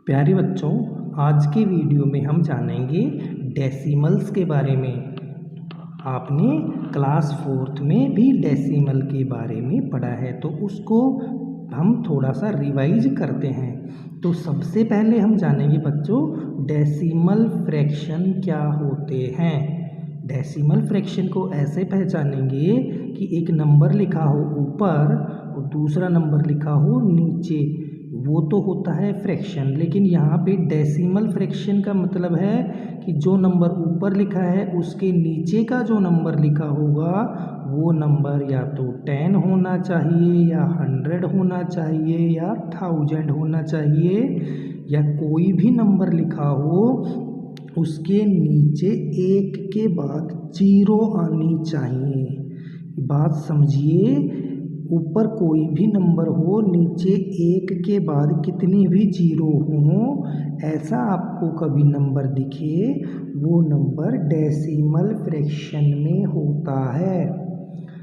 प्यारे बच्चों, आज के वीडियो में हम जानेंगे डेसिमल्स के बारे में। आपने क्लास 4th में भी डेसिमल के बारे में पढ़ा है, तो उसको हम थोड़ा सा रिवाइज करते हैं। तो सबसे पहले हम जानेंगे बच्चों, डेसिमल फ्रैक्शन क्या होते हैं। डेसिमल फ्रैक्शन को ऐसे पहचानेंगे कि एक नंबर लिखा हो ऊपर और दूसरा नंबर लिखा हो नीचे, वो तो होता है फ्रैक्शन। लेकिन यहाँ पे डेसिमल फ्रैक्शन का मतलब है कि जो नंबर ऊपर लिखा है उसके नीचे का जो नंबर लिखा होगा वो नंबर या तो 10 होना चाहिए या 100 होना चाहिए या 1000 होना चाहिए, या कोई भी नंबर लिखा हो उसके नीचे एक के बाद 0 आनी चाहिए। बात समझिए, ऊपर कोई भी नंबर हो, नीचे एक के बाद कितनी भी 0 हो, ऐसा आपको कभी नंबर दिखे वो नंबर डेसिमल फ्रैक्शन में होता है।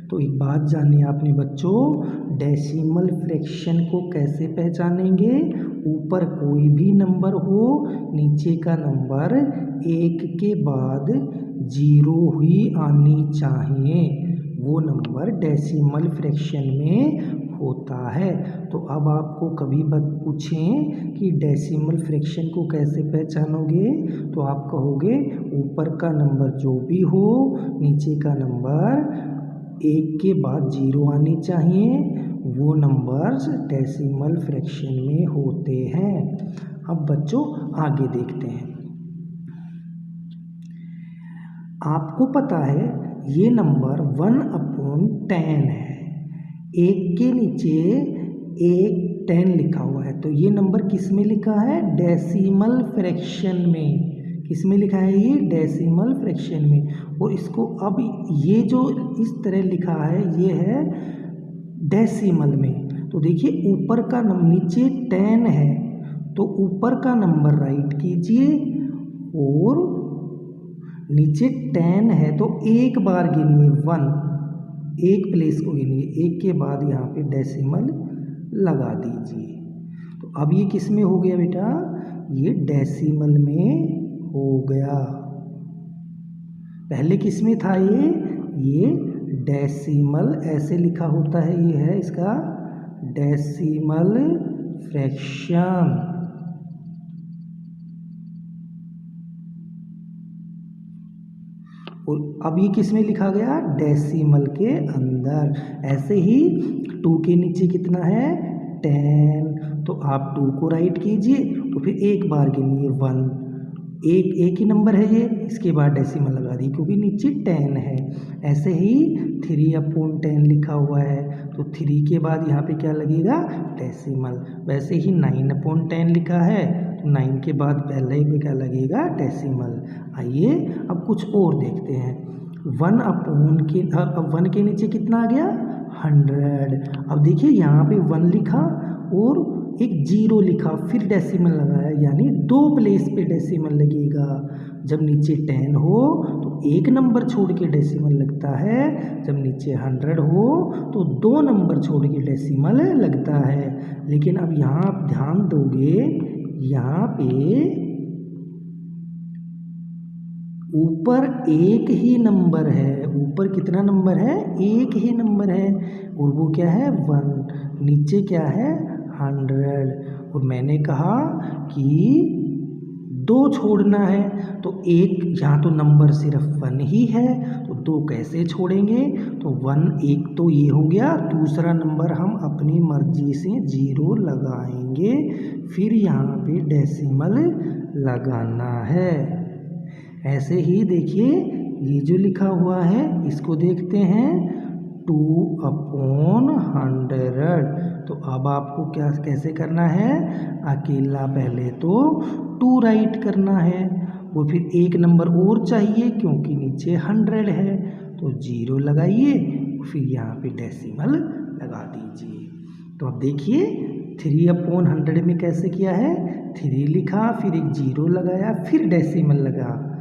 तो एक बात जानिए आपने बच्चों, डेसिमल फ्रैक्शन को कैसे पहचानेंगे। ऊपर कोई भी नंबर हो, नीचे का नंबर एक के बाद 0 ही आनी चाहिए, वो नंबर डेसिमल फ्रैक्शन में होता है। तो अब आपको कभी पूछें कि डेसिमल फ्रैक्शन को कैसे पहचानोगे, तो आप कहोगे ऊपर का नंबर जो भी हो, नीचे का नंबर एक के बाद 0 आनी चाहिए, वो नंबर्स डेसिमल फ्रैक्शन में होते हैं। अब बच्चों आगे देखते हैं। आपको पता है ये नंबर 1/10 है। एक के नीचे एक 10 लिखा हुआ है, तो ये नंबर किस में लिखा है, डेसिमल फ्रैक्शन में। किस में लिखा है ये, डेसिमल फ्रैक्शन में। और इसको अब ये जो इस तरह लिखा है ये है डेसिमल में। तो देखिए ऊपर का नंबर, नीचे 10 है तो ऊपर का नंबर राइट कीजिए, और नीचे 10 है तो एक बार गिनिए 1, एक प्लेस को गिनिए, एक के बाद यहाँ पे डेसिमल लगा दीजिए। तो अब ये किस में हो गया बेटा, ये डेसिमल में हो गया। पहले किस में था ये डेसिमल ऐसे लिखा होता है, ये है इसका डेसिमल फ्रैक्शन। और अब ये किस में लिखा गया, डेसिमल के अंदर। ऐसे ही 2 के नीचे कितना है, 10, तो आप 2 को राइट कीजिए और फिर एक बार गिनिए 1, एक ही नंबर है ये, इसके बाद डेसिमल लगा दी क्योंकि नीचे 10 है। ऐसे ही 3/10 लिखा हुआ है, तो 3 के बाद यहाँ पे क्या लगेगा, डेसिमल। वैसे ही 9/10 लिखा है, तो 9 के बाद पहले पे क्या लगेगा, डेसिमल। आइए अब कुछ और देखते हैं। 1 के नीचे कितना आ गया, 100। अब देखिए यहाँ पे 1 लिखा और एक 0 लिखा, फिर डेसिमल लगाया, यानी 2 प्लेस पे डेसिमल लगेगा। जब नीचे 10 हो तो एक नंबर छोड़ के डेसिमल लगता है, जब नीचे 100 हो तो 2 नंबर छोड़ के डेसिमल लगता है। लेकिन अब यहाँ आप ध्यान दोगे, यहाँ पे ऊपर एक ही नंबर है, ऊपर कितना नंबर है, एक ही नंबर है, और वो क्या है, 1। नीचे क्या है, 100। और मैंने कहा कि 2 छोड़ना है, तो एक यहाँ तो नंबर सिर्फ 1 ही है, तो 2 कैसे छोड़ेंगे। तो 1 एक तो ये हो गया, दूसरा नंबर हम अपनी मर्जी से 0 लगाएंगे, फिर यहाँ पे डेसिमल लगाना है। ऐसे ही देखिए ये जो लिखा हुआ है इसको देखते हैं, 2/100। तो अब आपको क्या कैसे करना है, अकेला पहले तो 2 राइट करना है, और फिर एक नंबर और चाहिए क्योंकि नीचे 100 है, तो 0 लगाइए, फिर यहाँ पे डेसिमल लगा दीजिए। तो अब देखिए 3/100 में कैसे किया है, 3 लिखा, फिर एक 0 लगाया, फिर डेसिमल लगा।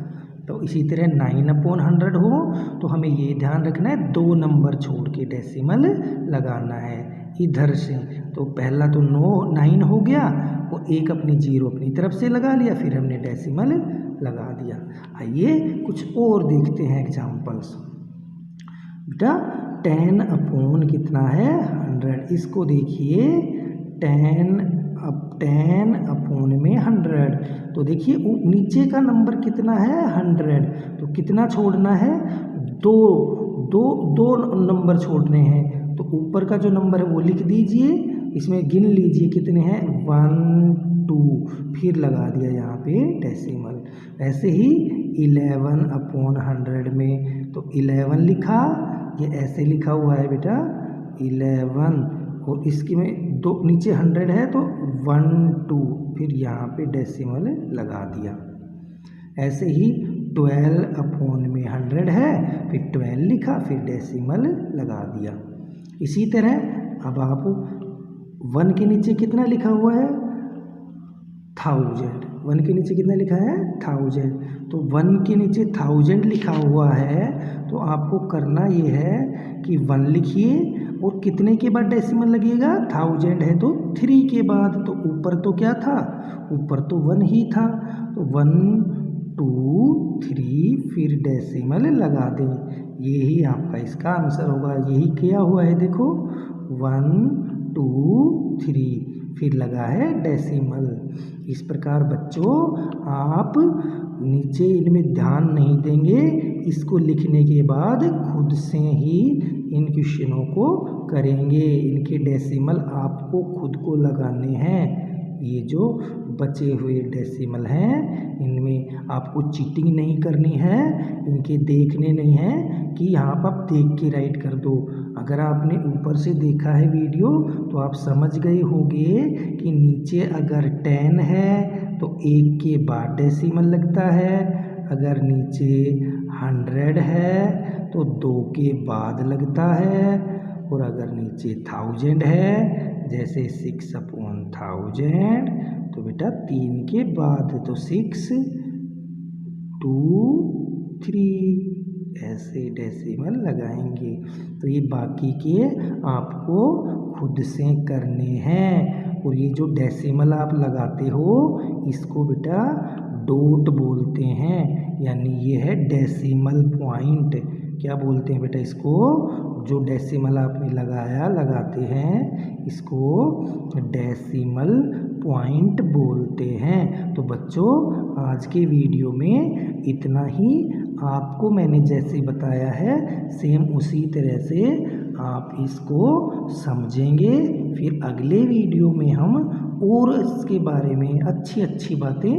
तो इसी तरह 9/100 हो तो हमें ये ध्यान रखना है 2 नंबर छोड़ के डेसिमल लगाना है इधर से। तो पहला तो 9 हो गया, वो एक अपनी जीरो अपनी तरफ से लगा लिया, फिर हमने डेसिमल लगा दिया। आइए कुछ और देखते हैं एग्जाम्पल्स। बेटा 10 अपॉन कितना है 100, इसको देखिए 10 अपॉन में 100, तो देखिए नीचे का नंबर कितना है 100, तो कितना छोड़ना है, दो नंबर छोड़ने हैं, तो ऊपर का जो नंबर है वो लिख दीजिए, इसमें गिन लीजिए कितने हैं 1 2, फिर लगा दिया यहाँ पे डेसिमल। ऐसे ही 11 अपॉन 100 में, तो 11 लिखा, ये ऐसे लिखा हुआ है बेटा 11, और इसके में दो नीचे 100 है तो 1 2, फिर यहाँ पे डेसिमल लगा दिया। ऐसे ही 12 अपॉन में 100 है, फिर 12 लिखा, फिर डेसिमल लगा दिया। इसी तरह अब आप 1 के नीचे कितना लिखा हुआ है 1000, 1 के नीचे कितना लिखा है 1000, तो 1 के नीचे 1000 लिखा हुआ है, तो आपको करना ये है कि 1 लिखिए, और कितने के बाद डेसिमल लगेगा 1000 है तो 3 के बाद, तो ऊपर तो क्या था, ऊपर तो 1 ही था, तो 1 2 3 फिर डेसिमल लगा दें। यही आपका इसका आंसर होगा, यही किया हुआ है, देखो 1 2 3 फिर लगा है डेसिमल। इस प्रकार बच्चों आप नीचे इनमें ध्यान नहीं देंगे, इसको लिखने के बाद खुद से ही इन क्वेश्चनों को करेंगे, इनके डेसिमल आपको खुद को लगाने हैं। ये जो बचे हुए डेसिमल हैं इनमें आपको चीटिंग नहीं करनी है, इनके देखने नहीं है कि यहाँ पर आप देख के राइट कर दो। अगर आपने ऊपर से देखा है वीडियो तो आप समझ गए होंगे कि नीचे अगर 10 है तो 1 के बाद डेसिमल लगता है, अगर नीचे 100 है तो 2 के बाद लगता है, और अगर नीचे 1000 है जैसे 6 अपॉन 1000 तो बेटा 3 के बाद, तो 6 2 3 ऐसे डेसिमल लगाएंगे। तो ये बाकी के आपको खुद से करने हैं, और ये जो डेसिमल आप लगाते हो इसको बेटा डॉट बोलते हैं, यानी ये है डेसिमल पॉइंट। क्या बोलते हैं बेटा इसको, जो डेसिमल आपने लगाते हैं इसको डेसिमल पॉइंट बोलते हैं। तो बच्चों आज के वीडियो में इतना ही, आपको मैंने जैसे बताया है सेम उसी तरह से आप इसको समझेंगे, फिर अगले वीडियो में हम और इसके बारे में अच्छी अच्छी बातें